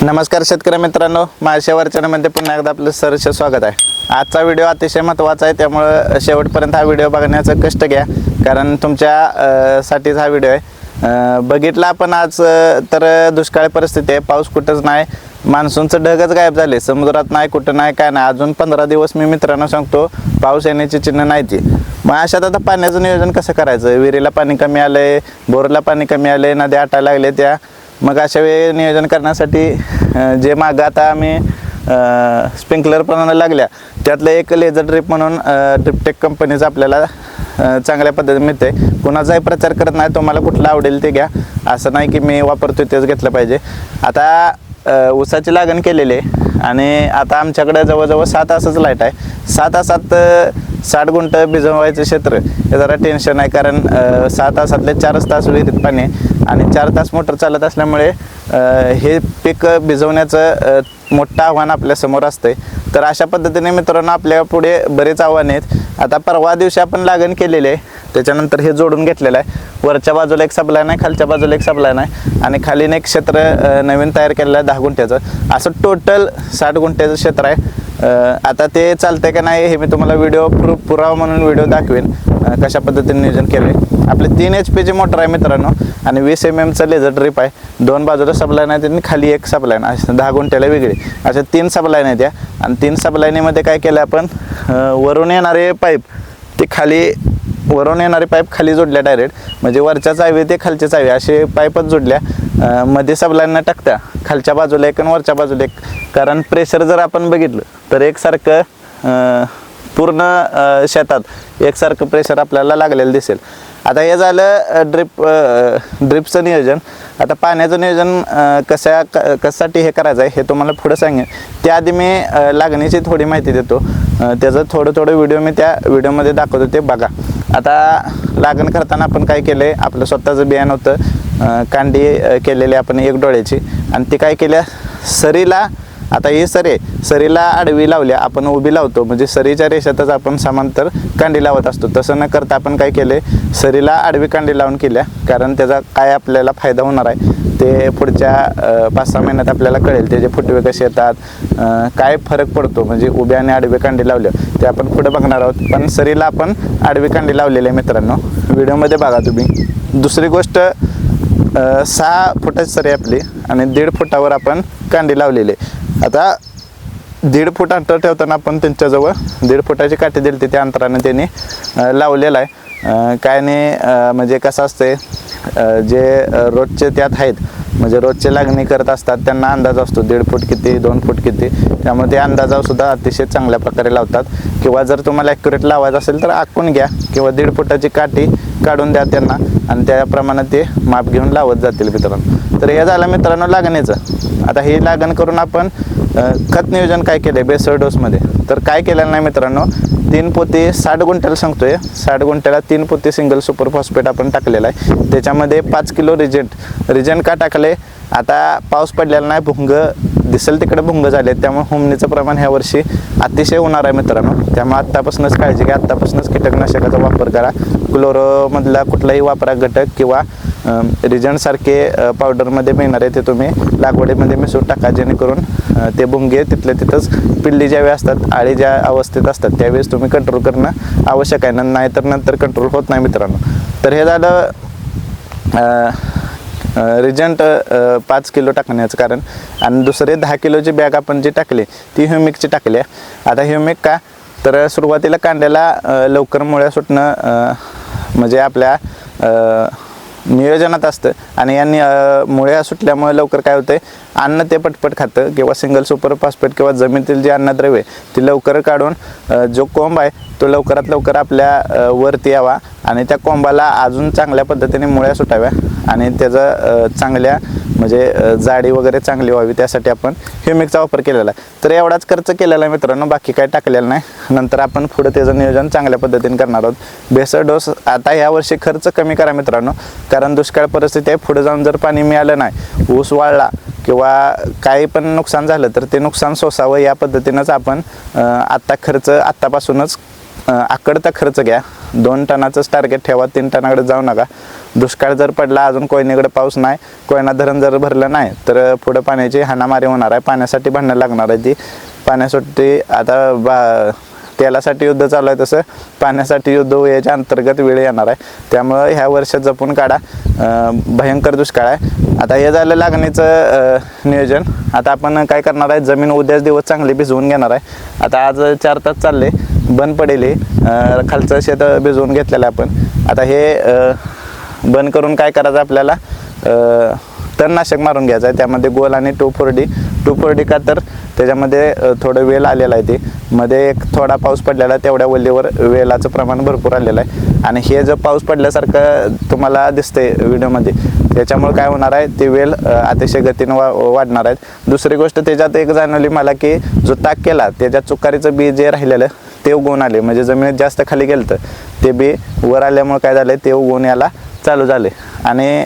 नमस्कार शेतकरी मित्रांनो, माझ्या चॅनलमध्ये पुन्हा एकदा आपलं सहर्ष स्वागत आहे। आजचा व्हिडिओ अतिशय महत्त्वाचा आहे, त्यामुळे शेवटपर्यंत हा व्हिडिओ बघण्याचं कष्ट घ्या, कारण तुमच्या साठीच हा व्हिडिओ आहे। बघितला आपण आज तर दुष्काळी परिस्थिती आहे, पाऊस कुठंच नाही, मान्सूनचं ढगच गायब झाले, समुद्रात नाही, कुठं नाही, काय नाही। अजून 15 दिवस मी मित्रांनो सांगतो पाऊस येण्याची चिन्ह नाही ती। मग अशात आता पाण्याचं नियोजन कसं करायचं? विहिरीला पाणी कमी आलंय, बोरला पाणी कमी आलंय, नद्या आटायला लागले त्या। मग अशा वेळी नियोजन करण्यासाठी जे मागं आता आम्ही स्प्रिंकलर पण लागल्या, त्यातलं एक लेझर ड्रिप म्हणून ड्रिपटेक कंपनीचं आपल्याला चांगल्या पद्धतीने मिळते। कुणाचाही प्रचार करत नाही, तुम्हाला कुठलं आवडेल ते घ्या, असं नाही की मी वापरतो तेच घेतलं पाहिजे। आता ऊसाची लागण केलेली आहे आणि आता आमच्याकडे जवळजवळ 7 तासच लाईट आहे। 7 तासात 60 गुंठ भिजवायचं क्षेत्र हे जरा टेन्शन आहे, कारण 6 तासातले 4 तास विहिरीत पाणी आणि 4 तास मोटर चालत असल्यामुळे हे पीक भिजवण्याचं मोठं आव्हान आपल्यासमोर असते। तर अशा पद्धतीने मित्रांनो आपल्या पुढे बरेच आव्हाने आहेत। आता परवा दिवशी आपण लागण केलेली आहे, त्याच्यानंतर हे जोडून घेतलेलं आहे। वरच्या बाजूला एक सबलाईन आहे, खालच्या बाजूला एक सबलाईन आहे आणि खालीन एक क्षेत्र नवीन तयार केलेलं आहे 10 गुंठ्याचं। असं टोटल 60 गुंठ्याचं क्षेत्र आहे। आता ते चालतंय का नाही हे मी तुम्हाला व्हिडिओ पुरावा म्हणून व्हिडिओ दाखवेन कशा पद्धतीने नियोजन केले। आपले 3 HP मोटर आहे मित्रांनो आणि 20 mm लेझर ड्रिप आहे। 2 बाजूला सबलाईन आहे आणि खाली एक सबलाईन आहे, 10 गुंठ्याला वेगळी। अशा 3 सबलाईन आहेत त्या आणि 3 सबलाईनीमध्ये काय केलं आपण, वरून येणारे पाईप ते खाली, वरून येणारे पाईप खाली जोडल्या डायरेक्ट, म्हणजे वरच्या चावी ते खालच्या चावी असे पाईपच जोडल्या। मध्ये सबलाईन न टाकता खालच्या बाजूला एक आणि वरच्या बाजूला एक, कारण प्रेशर जर आपण बघितलं तर एकसारखं पूर्ण शेतात एकसारखं प्रेशर आपल्याला लागलेलं दिसेल। आता हे झालं ड्रिपचं नियोजन। आता पाण्याचं नियोजन कशासाठी हे करायचं आहे हे तुम्हाला पुढं सांगेन, त्याआधी मी लागणीची थोडी माहिती देतो, त्याचं थोडं व्हिडिओ मी त्या व्हिडिओमध्ये दाखवतो, ते बघा। आता लागण करताना आपण काय केलं आहे, आपलं स्वतःचं बियाणं होतं, कांडी केलेली आपण 1 डोळ्याची आणि ती काय केल्या सरीला, आता ही सरीला आडवी लावल्या, आपण उभी लावतो म्हणजे सरीच्या रेषेतच आपण समांतर कांडी लावत असतो, तसं न करता आपण काय केले सरीला आडवी कांडी लावून केल्या, कारण त्याचा काय आपल्याला फायदा होणार आहे ते पुढच्या 5-6 महिन्यात आपल्याला कळेल। त्याचे फुटवे कसे येतात, काय फरक पडतो, म्हणजे उभ्या आणि आडवी कांडी लावल्या ते आपण पुढे बघणार आहोत। पण सरीला आपण आडवी कांडी लावलेली आहे मित्रांनो, व्हिडिओमध्ये बघा तुम्ही। दुसरी गोष्ट 6 फुटाची सरी आपली आणि 1.5 फुटावर आपण कांडी लावलेली आहे। आता 1.5 फूट अंतर ठेवताना आपण त्यांच्याजवळ 1.5 फुटाची काठी दिली, त्या अंतराने त्यांनी लावलेलं आहे। काय नाही म्हणजे कसं असते, जे रोजचे त्यात आहेत म्हणजे रोजचे लागणी करत असतात त्यांना अंदाज असतो 1.5 फूट किती, 2 फूट किती, त्यामुळे ते अंदाजावर सुद्धा अतिशय चांगल्या प्रकारे लावतात। किंवा जर तुम्हाला ॲक्युरेट लावायचं असेल तर आखून घ्या किंवा 1.5 फुटाची काठी काढून द्या त्यांना आणि त्याप्रमाणे ते माप घेऊन लावत जातील मित्रांनो। तर हे झालं मित्रांनो लागणीचं। आता हे लागण करून आपण खत नियोजन काय केलं आहे बेसळ डोसमध्ये, तर काय केलेलं नाही मित्रांनो, 3 पोते 60 गुंठ्याला सांगतोय, 60 गुंठ्याला 3 पोते सिंगल सुपर फॉस्फेट आपण टाकलेलं आहे। त्याच्यामध्ये 5 किलो रिजंट का टाकले, आता पाऊस पडलेला नाही, भुंग दिसेल तिकडे भुंग झाले, त्यामुळे हुमणीचं प्रमाण ह्या वर्षी अतिशय होणार आहे मित्रांनो। त्यामुळे आत्तापासूनच काळजी घ्या, आत्तापासूनच कीटकनाशकाचा वापर करा, क्लोरोमधला कुठलाही वापरा घटक किंवा रिजंटसारखे पावडरमध्ये मिळणार आहे ते तुम्ही लागवडीमध्ये मिसळून टाका, जेणेकरून ते भुंगे तिथल्या तिथंच पिल्ली ज्यावेळी असतात, आळी ज्या अवस्थेत असतात त्यावेळेस तुम्ही कंट्रोल करणं आवश्यक आहे, नाहीतर नंतर कंट्रोल होत नाही मित्रांनो। तर हे झालं रिजंट 5 किलो टाकण्याचं कारण। आणि दुसरे 10 किलोची बॅग आपण जी टाकली ती ह्युमिकची टाकली आहे। आता ह्युमिक का, तर सुरुवातीला कांद्याला लवकर मुळ्या सुटणं म्हणजे आपल्या नियोजनात असतं आणि या मुळ्या सुटल्यामुळे लवकर काय होतं, अन्न ते पटपट खातं किंवा सिंगल सुपर फॉस्फेट किंवा जमिनीतील जे अन्नद्रव्य ती लवकर काढून जो कोंब आहे तो लवकरात लवकर आपल्या वरती यावा आणि त्या कोंबाला अजून चांगल्या पद्धतीने मुळ्या सुटाव्या आणि त्याचं चांगल्या म्हणजे जाडी वगैरे चांगली व्हावी, त्यासाठी आपण ह्युमिकचा वापर केलेला आहे। तर एवढाच खर्च केलेला आहे मित्रांनो, बाकी काय टाकलेलं नाही। नंतर आपण पुढे त्याचं नियोजन चांगल्या पद्धतीने करणार आहोत। बेसळ डोस आता यावर्षी खर्च कमी करा मित्रांनो, कारण दुष्काळ परिस्थिती आहे, पुढे जाऊन जर पाणी मिळालं नाही, ऊस वाळला किंवा काही पण नुकसान झालं तर ते नुकसान सोसावं या पद्धतीनंच आपण आत्ता खर्च आत्तापासूनच आकडता खर्च घ्या. 2 टनाचंच टार्गेट ठेवा, 3 टनाकडे जाऊ नका. दुष्काळ जर पडला, अजून कोयनेकडे पाऊस नाही, कोयना धरण जर भरलं नाही तर पुढं पाण्याची हाणामारी होणार आहे. पाण्यासाठी भांडणं लागणार आहे. ती पाण्यासाठी आता तेलासाठी युद्ध चालू आहे, तसं पाण्यासाठी युद्ध याच्या अंतर्गत वेळ येणार आहे. त्यामुळं ह्या वर्षात जपून काढा. भयंकर दुष्काळ आहे. आता हे झालं लागणीचं नियोजन. आता आपण काय करणार आहे, जमीन उद्याच दिवस चांगली भिजवून घेणार आहे. आता आज 4 तास चालले, बंद पडेल. खालचं शेत भिजवून घेतलेलं आपण. आता हे बंद करून काय करायचं आपल्याला, तणनाशक मारून घ्यायचं आहे. त्यामध्ये गोल आणि 2,4-D का तर त्याच्यामध्ये थोडं वेल आलेलं आहे. ते मध्ये एक थोडा पाऊस पडलेला, तेवढ्या वल्लीवर वेलाचं प्रमाण भरपूर आलेलं आहे. आणि हे जर पाऊस पडल्यासारखं तुम्हाला दिसतंय व्हिडिओमध्ये, त्याच्यामुळे काय होणार आहे, ते वेल अतिशय गतीनं वाढणार आहेत. दुसरी गोष्ट त्याच्यात एक जाणवली मला, की जो ताक केला त्याच्यात चुकारीचं बी जे राहिलेलं ते उगवून आले. म्हणजे जमिनीत जास्त खाली गेलं तर ते बी वर आल्यामुळे काय झालं, ते उगवून यायला चालू झाले. आणि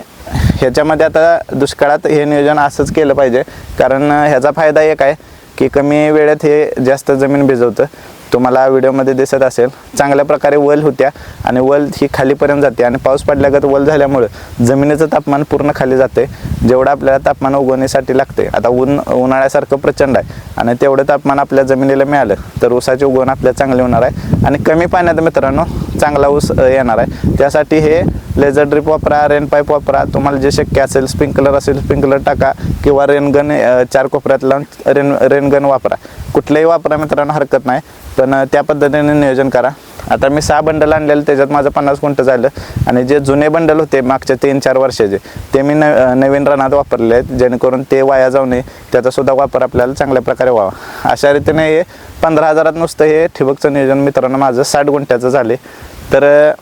ह्याच्यामध्ये आता दुष्काळात हे नियोजन असंच केलं पाहिजे. कारण ह्याचा फायदा एक आहे की कमी वेळेत हे जास्त जमीन भिजवतं. तुम्हाला व्हिडिओमध्ये दिसत असेल, चांगल्या प्रकारे वल होत्या आणि वल ही खालीपर्यंत जाते. आणि पाऊस पडल्यागत वल झाल्यामुळं जमिनीचं तापमान पूर्ण खाली जाते, जेवढं आपल्याला तापमान उगवण्यासाठी लागते. आता उन्हाळ्यासारखं प्रचंड आहे आणि तेवढं तापमान आपल्या जमिनीला मिळालं तर ऊसाची उगवण आपल्याला चांगली होणार आहे. आणि कमी पाण्यात मित्रांनो चांगला ऊस येणार आहे. त्यासाठी हे लेझर ड्रिप वापरा, रेन पाईप वापरा. तुम्हाला जे शक्य असेल, स्प्रिंकलर असेल स्प्रिंकलर टाका, किंवा रेनगन 4 कोपऱ्यात लावून रेनगन वापरा. कुठलंही वापरा मित्रांनो, हरकत नाही, पण त्या पद्धतीने नियोजन करा. आता मी 6 बंडल आणलेले, त्याच्यात माझं 50 गुंठ झालं. आणि जे जुने बंडल होते मागच्या 3-4 वर्षाचे, ते मी नवीन रानात वापरले आहेत, जेणेकरून ते वाया जाऊ नये, त्याचासुद्धा वापर आपल्याला चांगल्या प्रकारे व्हावा. अशा रीतीने हे 15,000 नुसतं हे ठिबकचं नियोजन मित्रांनो माझं 60 गुंठ्याचं झाले. तर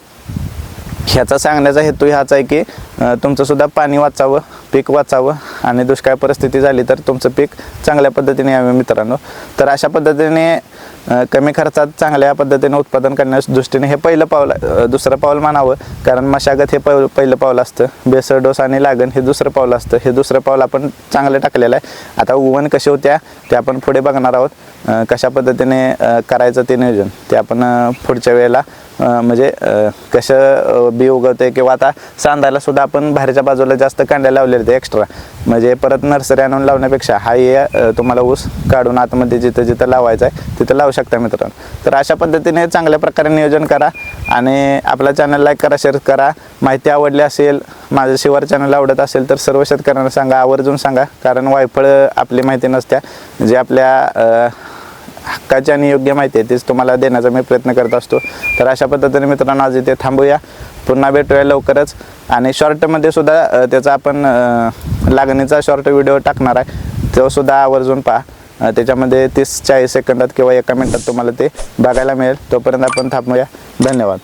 ह्याचा सांगण्याचा हेतू हाच आहे की तुमचंसुद्धा पाणी वाचावं, पीक वाचावं, आणि दुष्काळ परिस्थिती झाली तर तुमचं पीक चांगल्या पद्धतीने यावे मित्रांनो. तर अशा पद्धतीने कमी खर्चात चांगल्या पद्धतीने उत्पादन करण्याच्या दृष्टीने हे पहिलं पाऊल, दुसरं पाऊल मानावं. कारण मशागत हे पहिलं पाऊल असतं, बेसर डोस आणि लागण हे दुसरं पाऊल असतं. हे दुसरं पाऊल आपण चांगलं टाकलेलं आहे. आता उगवण कशी होत्या ते आपण पुढे बघणार आहोत. कशा पद्धतीने करायचं ते नियोजन ते आपण पुढच्या वेळेला म्हणजे कसं बी उगवते, किंवा आता सांधायला सुद्धा आपण बाहेरच्या बाजूला जास्त कांड्या लावलेले ते एक्स्ट्रा, म्हणजे परत नर्सरी आणून लावण्यापेक्षा हा हे तुम्हाला ऊस काढून आतमध्ये जिथं जिथं लावायचं आहे तिथं लावू शकता मित्रांनो. तर अशा पद्धतीने चांगल्या प्रकारे नियोजन करा आणि आपला चॅनल लाईक करा, शेअर करा. माहिती आवडली असेल, माझं शिवार चॅनल आवडत असेल तर सर्व शेतकऱ्यांना सांगा, आवर्जून सांगा. कारण वायफळ आपली माहिती नसत्या, जे आपल्या हक्काची आणि योग्य माहिती आहे तीच तुम्हाला देण्याचा मी प्रयत्न करत असतो. तर अशा पद्धतीने मित्रांनो आज इथे थांबूया. पुन्हा भेटूया लवकरच. आणि शॉर्टमध्ये सुद्धा त्याचा आपण लागणीचा शॉर्ट व्हिडिओ टाकणार आहे, तो सुद्धा आवर्जून पहा. त्याच्यामध्ये 30-40 सेकंदात किंवा 1 मिनिटात तुम्हाला ते बघायला मिळेल. तोपर्यंत आपण थांबूया. धन्यवाद.